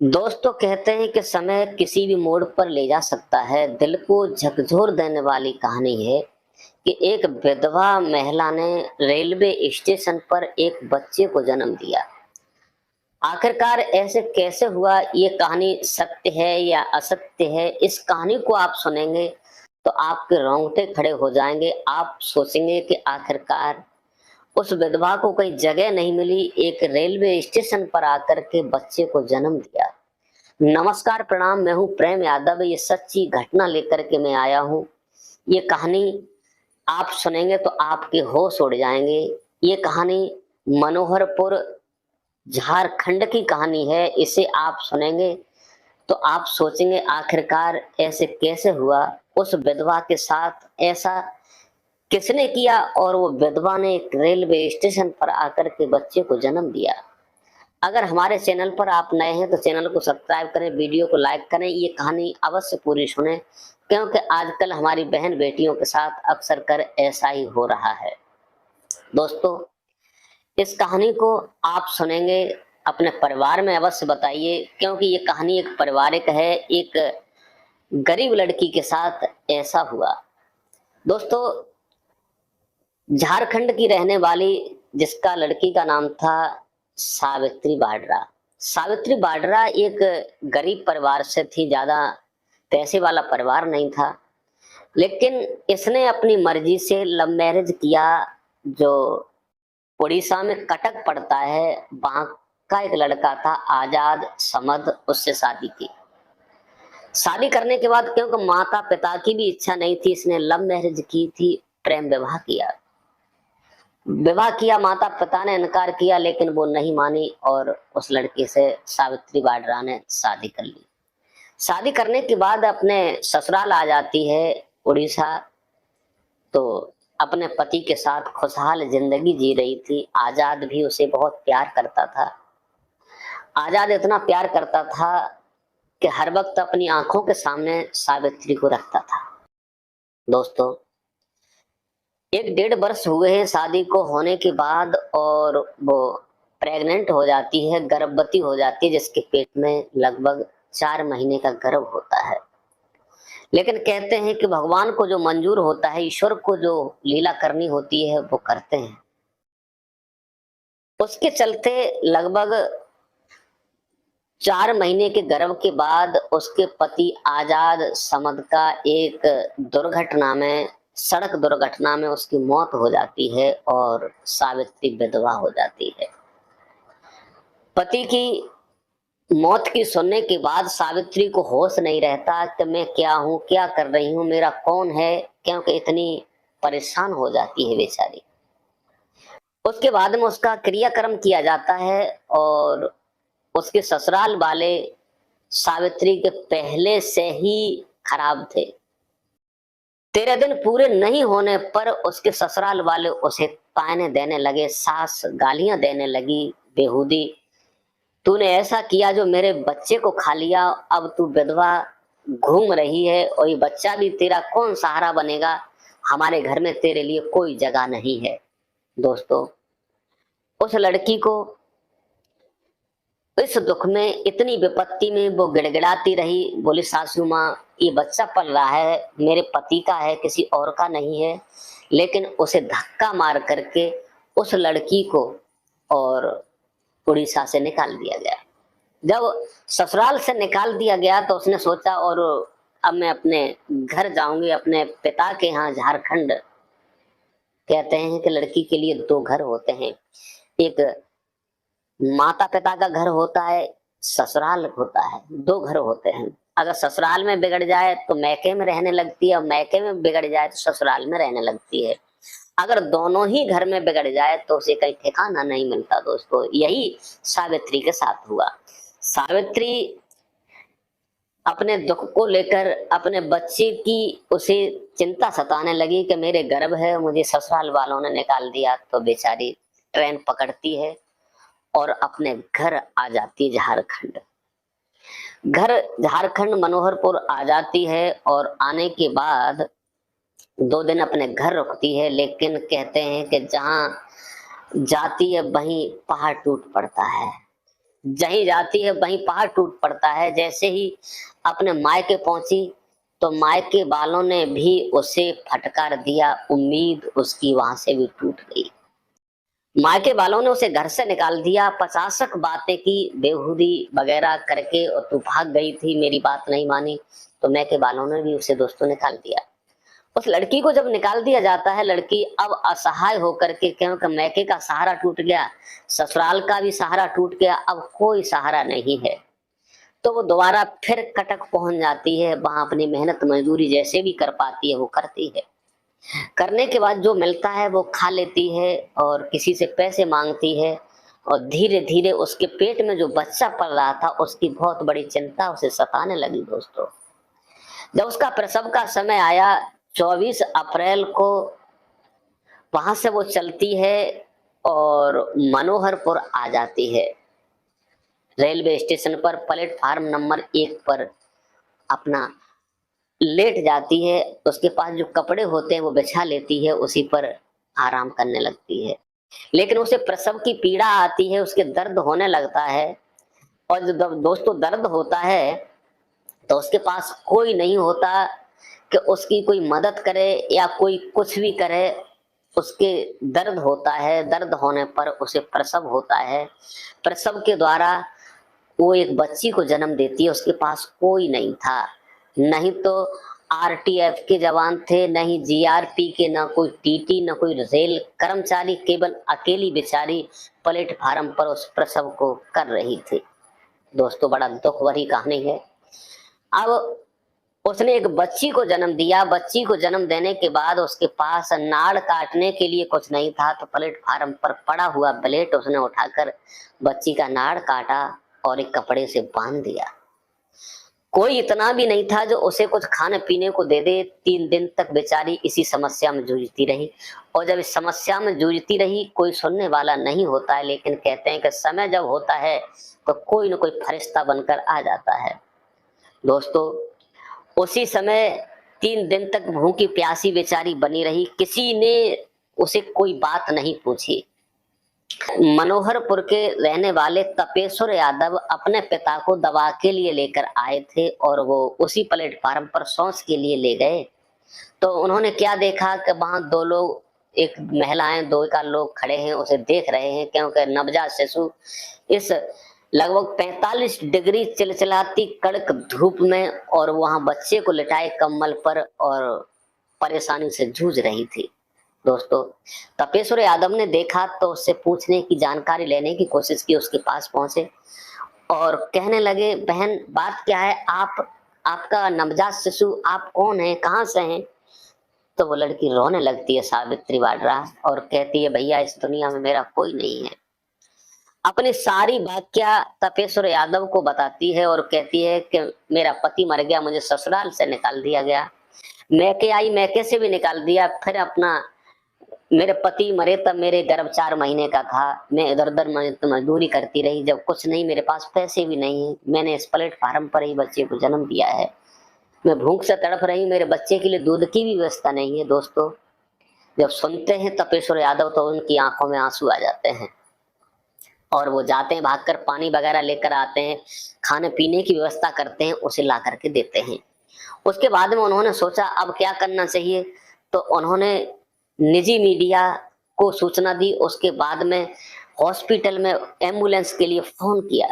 दोस्तों कहते हैं कि समय किसी भी मोड़ पर ले जा सकता है। दिल को झकझोर देने वाली कहानी है कि एक विधवा महिला ने रेलवे स्टेशन पर एक बच्चे को जन्म दिया। आखिरकार ऐसे कैसे हुआ, ये कहानी सत्य है या असत्य है, इस कहानी को आप सुनेंगे तो आपके रोंगटे खड़े हो जाएंगे। आप सोचेंगे कि आखिरकार उस विधवा को कोई जगह नहीं मिली, एक रेलवे स्टेशन पर आकर के बच्चे को जन्म दिया। नमस्कार, प्रणाम। मैं हूं प्रेम यादव। ये सच्ची घटना लेकर के मैं आया हूं। ये कहानी आप सुनेंगे तो आपके होश उड़ जाएंगे। ये कहानी मनोहरपुर झारखंड की कहानी है। इसे आप सुनेंगे तो आप सोचेंगे आखिरकार ऐसे कैसे हुआ, उस विधवा के साथ ऐसा किसने किया और वो विधवा ने एक रेलवे स्टेशन पर आकर के बच्चे को जन्म दिया। अगर हमारे चैनल पर आप नए हैं तो चैनल को सब्सक्राइब करें, वीडियो को लाइक करें, ये कहानी अवश्य पूरी सुनें, क्योंकि आजकल हमारी बहन बेटियों के साथ अक्सर कर ऐसा ही हो रहा है। दोस्तों, इस कहानी को आप सुनेंगे, अपने परिवार में अवश्य बताइए, क्योंकि ये कहानी एक पारिवारिक है। एक गरीब लड़की के साथ ऐसा हुआ। दोस्तों, झारखंड की रहने वाली, जिसका लड़की का नाम था सावित्री बाडरा। सावित्री बाडरा एक गरीब परिवार से थी, ज्यादा पैसे वाला परिवार नहीं था, लेकिन इसने अपनी मर्जी से लव मैरिज किया। जो उड़ीसा में कटक पड़ता है, वहां का एक लड़का था आजाद समद, उससे शादी की। शादी करने के बाद क्योंकि माता पिता की भी इच्छा नहीं थी, इसने लव मैरिज की थी, प्रेम विवाह किया। विवाह किया, माता पिता ने इनकार किया, लेकिन वो नहीं मानी और उस लड़के से सावित्री बाडरा ने शादी कर ली। शादी करने के बाद अपने ससुराल आ जाती है उड़ीसा। तो अपने पति के साथ खुशहाल जिंदगी जी रही थी। आजाद भी उसे बहुत प्यार करता था। आजाद इतना प्यार करता था कि हर वक्त अपनी आंखों के सामने सावित्री को रखता था। दोस्तों, 1 डेढ़ वर्ष हुए हैं शादी को होने के बाद, और वो प्रेग्नेंट हो जाती है, गर्भवती हो जाती है, जिसके पेट में लगभग 4 महीने का गर्भ होता है। लेकिन कहते हैं कि भगवान को जो मंजूर होता है, ईश्वर को जो लीला करनी होती है, वो करते हैं। उसके चलते लगभग 4 महीने के गर्भ के बाद उसके पति आजाद समद का एक दुर्घटना में, सड़क दुर्घटना में उसकी मौत हो जाती है और सावित्री विधवा हो जाती है। पति की मौत की सुनने के बाद सावित्री को होश नहीं रहता कि मैं क्या हूं, क्या कर रही हूं, मेरा कौन है, क्योंकि इतनी परेशान हो जाती है बेचारी। उसके बाद में उसका क्रियाक्रम किया जाता है और उसके ससुराल वाले सावित्री के पहले से ही खराब थे। 13 दिन पूरे नहीं होने पर उसके ससुराल वाले उसे ताने देने लगे, सास गालियां देने लगी बेहूदी। तूने ऐसा किया जो मेरे बच्चे को खा लिया, अब तू विधवा घूम रही है और ये बच्चा भी तेरा कौन सहारा बनेगा, हमारे घर में तेरे लिए कोई जगह नहीं है। दोस्तों, उस लड़की को इस दुख में, इतनी विपत्ति में वो गिड़गिड़ाती रही, बोली सासू माँ, ये बच्चा पल रहा है, मेरे पति का है, किसी और का नहीं है। लेकिन उसे धक्का मार करके उस लड़की को और उड़ीसा से निकाल दिया गया। जब ससुराल से निकाल दिया गया तो उसने सोचा, और अब मैं अपने घर जाऊंगी, अपने पिता के यहाँ झारखंड। कहते हैं कि लड़की के लिए 2 घर होते हैं, एक माता पिता का घर होता है, ससुराल होता है, 2 घर होते हैं। अगर ससुराल में बिगड़ जाए तो मैके में रहने लगती है, और मैके में बिगड़ जाए तो ससुराल में रहने लगती है। अगर दोनों ही घर में बिगड़ जाए तो उसे कहीं ठिकाना नहीं मिलता। दोस्तों, यही सावित्री के साथ हुआ। सावित्री अपने दुख को लेकर, अपने बच्चे की उसे चिंता सताने लगी कि मेरे गर्भ है, मुझे ससुराल वालों ने निकाल दिया। तो बेचारी ट्रेन पकड़ती है और अपने घर आ जाती है झारखंड। घर झारखंड मनोहरपुर आ जाती है और आने के बाद 2 दिन अपने घर रुकती है। लेकिन कहते हैं कि जहां जाती है वहीं पहाड़ टूट पड़ता है। जहीं जाती है वहीं पहाड़ टूट पड़ता है। जैसे ही अपने मायके पहुंची तो मायके वालों ने भी उसे फटकार दिया, उम्मीद उसकी वहां से भी टूट गई। मायके वालों ने उसे घर से निकाल दिया, पचासक बातें की बेहूदी वगैरह करके, और तू भाग गई थी, मेरी बात नहीं मानी, तो मायके वालों ने भी उसे दोस्तों निकाल दिया। उस लड़की को जब निकाल दिया जाता है, लड़की अब असहाय होकर के, क्योंकि मैके का सहारा टूट गया, ससुराल का भी सहारा टूट गया, अब कोई सहारा नहीं है, तो वो दोबारा फिर कटक पहुंच जाती है। वहां अपनी मेहनत मजदूरी जैसे भी कर पाती है वो करती है। करने के बाद जो मिलता है वो खा लेती है और किसी से पैसे मांगती है, और धीरे धीरे उसके पेट में जो बच्चा पल रहा था उसकी बहुत बड़ी चिंता उसे सताने लगी दोस्तों। जब उसका प्रसव का समय आया 24 अप्रैल को, वहां से वो चलती है और मनोहरपुर आ जाती है। रेलवे स्टेशन पर प्लेटफार्म नंबर 1 पर अपना लेट जाती है। उसके पास जो कपड़े होते हैं वो बिछा लेती है, उसी पर आराम करने लगती है। लेकिन उसे प्रसव की पीड़ा आती है, उसके दर्द होने लगता है, और जब दोस्तों दर्द होता है तो उसके पास कोई नहीं होता कि उसकी कोई मदद करे या कोई कुछ भी करे। उसके दर्द होता है, दर्द होने पर उसे प्रसव होता है। प्रसव के द्वारा वो एक बच्ची को जन्म देती है। उसके पास कोई नहीं था, नहीं तो आरटीएफ के जवान थे, नहीं जीआरपी के, ना कोई टीटी, ना कोई रेल कर्मचारी, केवल अकेली बेचारी प्लेटफार्म पर उस प्रसव को कर रही थी। दोस्तों बड़ा दुख भरी कहानी है। अब उसने एक बच्ची को जन्म दिया। बच्ची को जन्म देने के बाद उसके पास नाड़ काटने के लिए कुछ नहीं था, तो प्लेटफार्म पर पड़ा हुआ ब्लेड उसने उठाकर बच्ची का नाड़ काटा और एक कपड़े से बांध दिया। कोई इतना भी नहीं था जो उसे कुछ खाने पीने को दे दे। 3 दिन तक बेचारी इसी समस्या में जूझती रही, और जब इस समस्या में जूझती रही कोई सुनने वाला नहीं होता है, लेकिन कहते हैं कि समय जब होता है तो कोई न कोई फरिश्ता बनकर आ जाता है। दोस्तों उसी समय 3 दिन तक भूखी प्यासी बेचारी बनी रही, किसी ने उसे कोई बात नहीं पूछी। मनोहरपुर के रहने वाले तपेश्वर यादव अपने पिता को दवा के लिए लेकर आए थे, और वो उसी प्लेटफार्म पर शौच के लिए ले गए। तो उन्होंने क्या देखा कि वहां 2 लोग, एक महिलाएं, 2 का लोग खड़े हैं, उसे देख रहे हैं, क्योंकि नवजात शिशु इस लगभग 45 डिग्री चिलचिलाती कड़क धूप में, और वहां बच्चे को लिटाए कंबल पर और परेशानी से जूझ रही थी। दोस्तों तपेश्वर यादव ने देखा तो उससे पूछने की, जानकारी लेने की कोशिश की। उसके पास पहुंचे और कहने लगे, बहन बात क्या है, आपका नवजात शिशु, आप कौन है, कहाँ से हैं? तो वो लड़की रोने लगती है, सावित्री वाड्रा, और कहती है, भैया इस दुनिया में मेरा कोई नहीं है। अपनी सारी व्याख्या तपेश्वर यादव को बताती है और कहती है कि मेरा पति मर गया, मुझे ससुराल से निकाल दिया गया, मैके आई, मैके से भी निकाल दिया, फिर अपना मेरे पति मरे तब मेरे गर्भ 4 महीने का था, मैं इधर उधर मजदूरी करती रही, जब कुछ नहीं, मेरे पास पैसे भी नहीं है, मैंने इस प्लेटफार्म पर ही बच्चे को जन्म दिया है, मैं भूख से तड़प रही, मेरे बच्चे के लिए दूध की भी व्यवस्था नहीं है। दोस्तों जब सुनते हैं तपेश्वर यादव तो उनकी आंखों में आंसू आ जाते हैं, और वो जाते हैं, भागकर पानी वगैरह लेकर आते हैं, खाने पीने की व्यवस्था करते हैं, उसे ला करके देते हैं। उसके बाद में उन्होंने सोचा अब क्या करना चाहिए, तो उन्होंने निजी मीडिया को सूचना दी। उसके बाद में हॉस्पिटल में एम्बुलेंस के लिए फोन किया,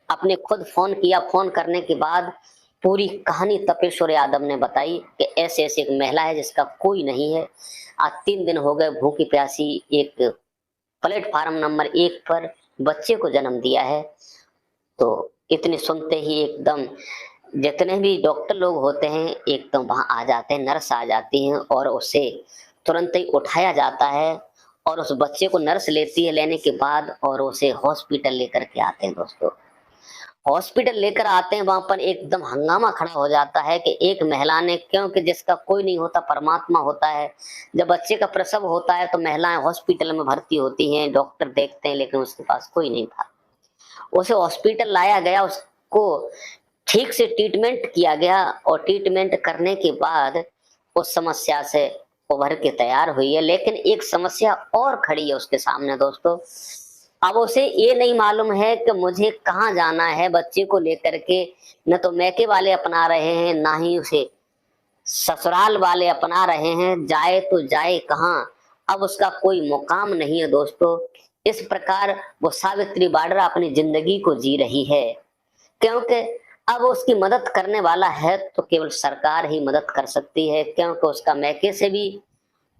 अपने खुद फोन किया। फोन करने के बाद पूरी कहानी तपेश्वर यादव ने बताई कि ऐसे ऐसे एक महिला है जिसका कोई नहीं है, आज 3 दिन हो गए भूखी प्यासी एक प्लेटफार्म नंबर 1 पर बच्चे को जन्म दिया है। तो इतने सुनते ही एकदम जितने भी डॉक्टर लोग होते हैं एकदम वहां आ जाते हैं, नर्स आ जाती हैं, और उसे तुरंत ही उठाया जाता है, और उस बच्चे को नर्स लेती है, लेने के बाद और उसे हॉस्पिटल लेकर के आते हैं। दोस्तों हॉस्पिटल लेकर आते हैं, वहां पर एकदम हंगामा खड़ा हो जाता है कि एक महिला ने, क्योंकि जिसका कोई नहीं होता परमात्मा होता है, जब बच्चे का प्रसव होता है तो महिलाएं हॉस्पिटल में भर्ती होती हैं, डॉक्टर देखते हैं, लेकिन उसके पास कोई नहीं था। उसे हॉस्पिटल लाया गया, उसको ठीक से ट्रीटमेंट किया गया, और ट्रीटमेंट करने के बाद उस समस्या से उभर के तैयार हुई है। लेकिन एक समस्या और खड़ी है उसके सामने। दोस्तों अब उसे ये नहीं मालूम है कि मुझे कहाँ जाना है बच्चे को लेकर के। न तो मैके वाले अपना रहे हैं, ना ही उसे ससुराल वाले अपना रहे हैं, जाए तो जाए कहाँ। अब उसका कोई मुकाम नहीं है दोस्तों। इस प्रकार वो सावित्री वाड्रा अपनी जिंदगी को जी रही है, क्योंकि अब उसकी मदद करने वाला है तो केवल सरकार ही मदद कर सकती है, क्योंकि उसका मैके से भी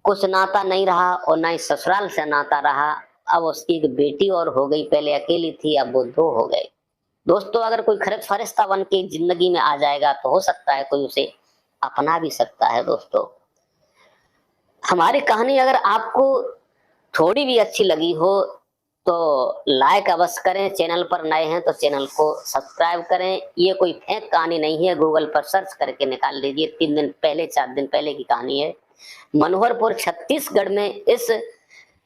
कुछ नाता नहीं रहा और ना ही ससुराल से नाता रहा। अब उसकी एक बेटी और हो गई, पहले अकेली थी, अब वो दो हो गए। दोस्तों, अगर कोई फरिश्ता बन के जिंदगी में आ जाएगा तो हो सकता है कोई उसे अपना भी सकता है। दोस्तों, हमारी कहानी अगर आपको थोड़ी भी अच्छी लगी हो तो लाइक अवश्य करें। चैनल पर नए हैं तो चैनल को सब्सक्राइब करें। ये कोई फेक कहानी नहीं है, गूगल पर सर्च करके निकाल लीजिए। 3 दिन पहले 4 दिन पहले की कहानी है। मनोहरपुर छत्तीसगढ़ में इस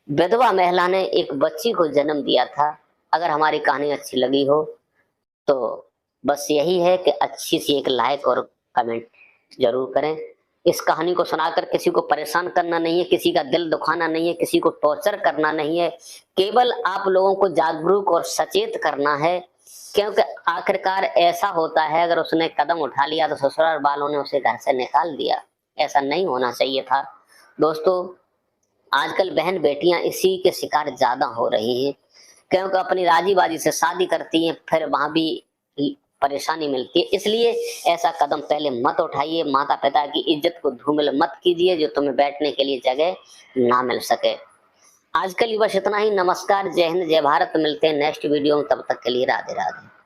विधवा महिला ने एक बच्ची को जन्म दिया था। अगर हमारी कहानी अच्छी लगी हो तो बस यही है कि अच्छी सी एक लाइक और कमेंट जरूर करें। इस कहानी को सुनाकर किसी को परेशान करना नहीं है, किसी का दिल दुखाना नहीं है, किसी को टॉर्चर करना नहीं है। केवल आप लोगों को जागरूक और सचेत करना है, क्योंकि आखिरकार ऐसा होता है, अगर उसने कदम उठा लिया तो ससुराल वालों ने उसे घर से निकाल दिया। ऐसा नहीं होना चाहिए था। दोस्तों, आजकल बहन बेटियां इसी के शिकार ज्यादा हो रही हैं, क्योंकि अपनी राजी बाजी से शादी करती हैं, फिर वहां भी परेशानी मिलती है। इसलिए ऐसा कदम पहले मत उठाइए। माता पिता की इज्जत को धूमिल मत कीजिए जो तुम्हें बैठने के लिए जगह ना मिल सके। आज के लिए बस इतना ही। नमस्कार, जय हिंद, जय भारत। मिलते हैं नेक्स्ट वीडियो में, तब तक के लिए राधे राधे।